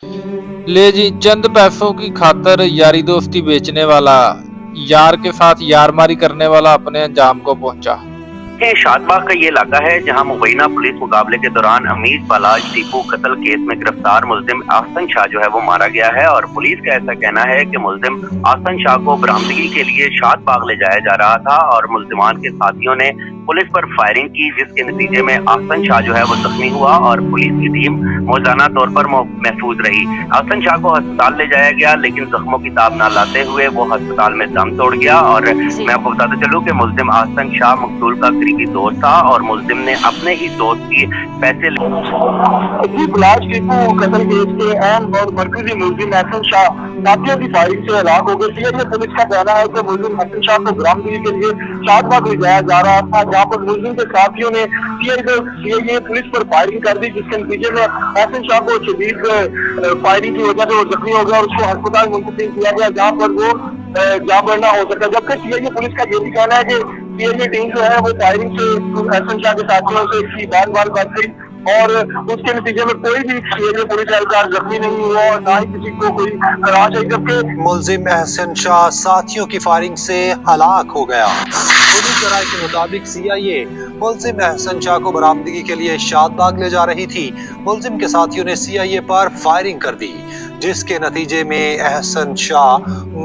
ले जी, चंद पैसों की खातर यारी दोस्ती बेचने वाला, यार के साथ यारमारी करने वाला अपने अंजाम को पहुंचा। ये शादबाग का ये इलाका है जहां मुबैना पुलिस मुकाबले के दौरान अमीर बालाज टीपू कत्ल केस में गिरफ्तार मुल्जिम आसन शाह जो है वो मारा गया है और पुलिस का ऐसा कहना है कि मुल्जिम आसन शाह को बरामदगी के लिए शादबाग ले जाया जा रहा था और मुल्जिमान के साथियों ने पुलिस पर फायरिंग की, जिसके नतीजे में आसन शाह जो है वो जख्मी हुआ और पुलिस की टीम मौजाना तौर पर महफूज रही। आसन शाह को अस्पताल ले जाया गया, लेकिन जख्मों की ताब न लाते हुए वो अस्पताल में दम तोड़ गया। और मैं आपको बताते चलूं कि मुल्जिम आसन शाह मकतूल का करीबी दोस्त था और मुल्जिम ने अपने ही दोस्त की पैसे बालाज टीपू कत्ल केस के अहम और मरकजी मुल्जिम आसन शाह साथियों की फायरिंग से हलाक हो गए। सीआईए पुलिस का कहना है कि मुल्जिम आसन शाह को बरामदगी के लिए शादबाग ले जाया जा रहा था, जहाँ पर मुल्जिम के साथियों ने सीआईए पुलिस पर फायरिंग कर दी, जिसके नतीजे में आसन शाह को शदीद फायरिंग की वजह से वो जख्मी हो गया और उसको अस्पताल मुंतकिल किया गया, जहाँ पर वो जान ना हो सका। जबकि सीआईए पुलिस का ये भी कहना है कि सीआईए टीम जो है वो फायरिंग से आसन शाह के साथियों से इसकी बाल कर गई और उसके नतीजे में कोई भी सीआईए पुलिस एहलकार जख्मी नहीं हुआ और ना ही किसी को कोई खराश है। जबकि मुल्जिम अहसन शाह साथियों की फायरिंग से हलाक हो गया। पुलिस जराये के मुताबिक सीआईए मुल्जिम अहसन शाह को बरामदगी के लिए शादबाग ले जा रही थी। मुल्जिम के साथियों ने सीआईए पर फायरिंग कर दी, जिसके नतीजे में अहसन शाह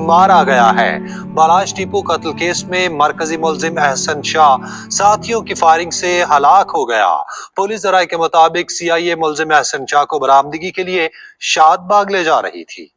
मारा गया है। बालाज टीपू कत्ल केस में मरकजी मुल्जिम अहसन शाह साथियों की फायरिंग से हलाक हो गया। पुलिस जराये के मुताबिक सीआईए मुल्जिम अहसन शाह को बरामदगी के लिए शादबाग ले जा रही थी।